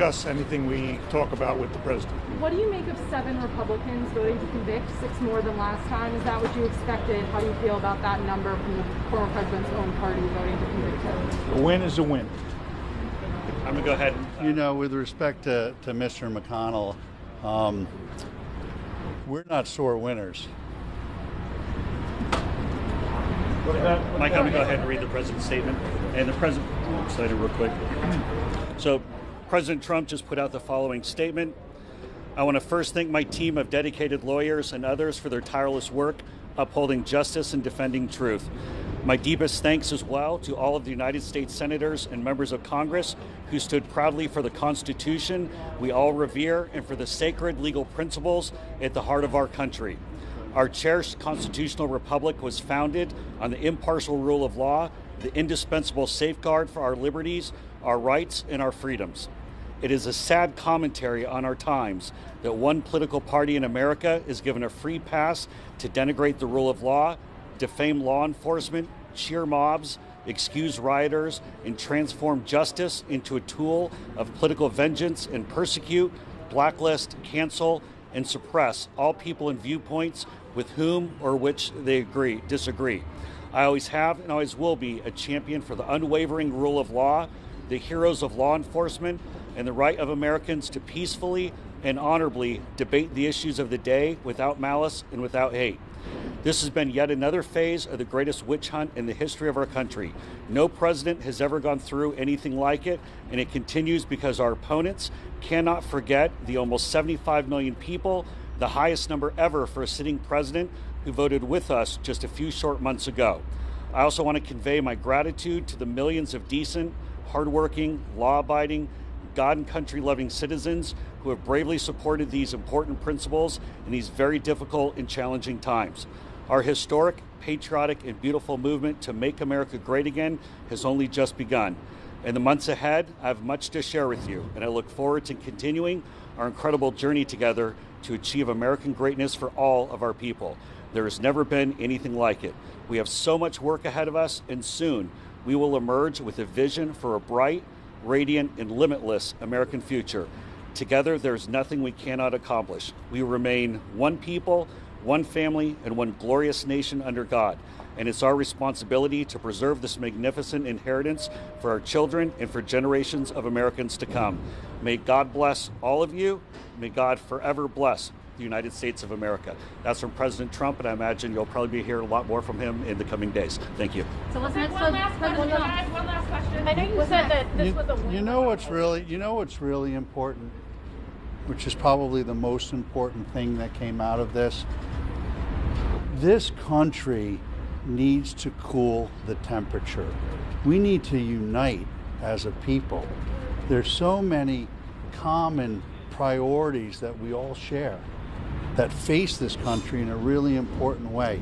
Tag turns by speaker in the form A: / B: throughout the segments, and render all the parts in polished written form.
A: discuss anything we talk about with the president.
B: What do you make of 7 Republicans voting to convict, 6 more than last time? Is that what you expected? How do you feel about that number from the former president's own party voting to convict him?
A: A win is a win.
C: I'm going to go ahead.
D: You know, with respect to Mr. McConnell, we're not sore winners.
C: Mike, I'm going to go ahead and read the president's statement. And the president, slide it real quick. So, President Trump just put out the following statement. I want to first thank my team of dedicated lawyers and others for their tireless work upholding justice and defending truth. My deepest thanks as well to all of the United States senators and members of Congress who stood proudly for the Constitution we all revere and for the sacred legal principles at the heart of our country. Our cherished constitutional republic was founded on the impartial rule of law, the indispensable safeguard for our liberties, our rights, and our freedoms. It is a sad commentary on our times that one political party in America is given a free pass to denigrate the rule of law, defame law enforcement, cheer mobs, excuse rioters, and transform justice into a tool of political vengeance and persecute, blacklist, cancel, and suppress all people and viewpoints with whom or which they disagree. I always have and always will be a champion for the unwavering rule of law, the heroes of law enforcement, and the right of Americans to peacefully and honorably debate the issues of the day without malice and without hate. This has been yet another phase of the greatest witch hunt in the history of our country. No president has ever gone through anything like it, and it continues because our opponents cannot forget the almost 75 million people, the highest number ever for a sitting president, who voted with us just a few short months ago. I also want to convey my gratitude to the millions of decent, hardworking, law-abiding, God and country-loving citizens who have bravely supported these important principles in these very difficult and challenging times. Our historic, patriotic, and beautiful movement to make America great again has only just begun. In the months ahead, I have much to share with you, and I look forward to continuing our incredible journey together to achieve American greatness for all of our people. There has never been anything like it. We have so much work ahead of us, and soon we will emerge with a vision for a bright, radiant, and limitless American future. Together, there's nothing we cannot accomplish. We remain one people, one family, and one glorious nation under God. And it's our responsibility to preserve this magnificent inheritance for our children and for generations of Americans to come. May God bless all of you. May God forever bless the United States of America. That's from President Trump, and I imagine you'll probably be hearing a lot more from him in the coming days. Thank you.
B: So one last question. I know you said that this was a win.
D: You know what's really important, which is probably the most important thing that came out of this. This country needs to cool the temperature. We need to unite as a people. There's so many common priorities that we all share that face this country in a really important way.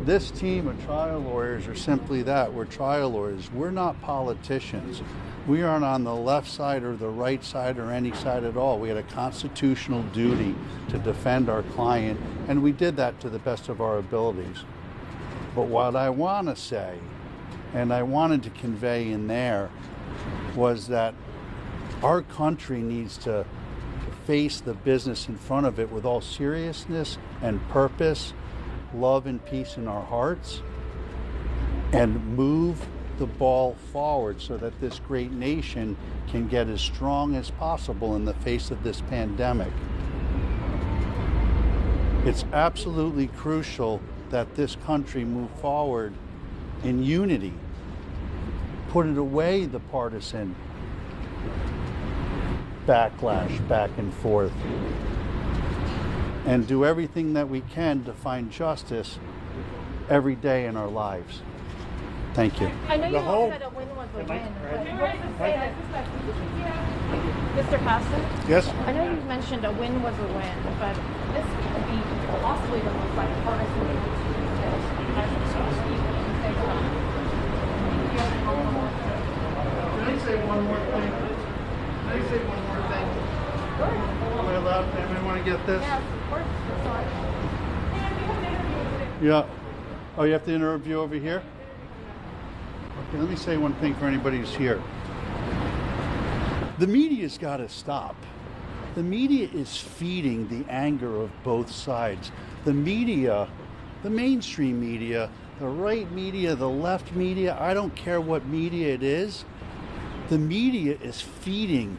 D: This team of trial lawyers are simply that. We're trial lawyers. We're not politicians. We aren't on the left side or the right side or any side at all. We had a constitutional duty to defend our client, and we did that to the best of our abilities. But what I want to say, and I wanted to convey in there, was that our country needs to face the business in front of it with all seriousness and purpose, love and peace in our hearts, and move the ball forward so that this great nation can get as strong as possible in the face of this pandemic. It's absolutely crucial that this country move forward in unity, put it away the partisan backlash back and forth, and do everything that we can to find justice every day in our lives. Thank you.
B: I know you all said a win was a win, but Mr. Pastor?
D: Yes?
B: I know you mentioned a win was a win, but this could be possibly the most bipartisan win.
D: Can I say one more thing? Am I allowed? Anybody want to get this?
B: Yes, of course. Sorry.
D: Yeah. Oh, you have to interview over here? Okay, let me say one thing for anybody who's here. The media's got to stop. The media is feeding the anger of both sides. The media, the mainstream media, the right media, the left media, I don't care what media it is, the media is feeding.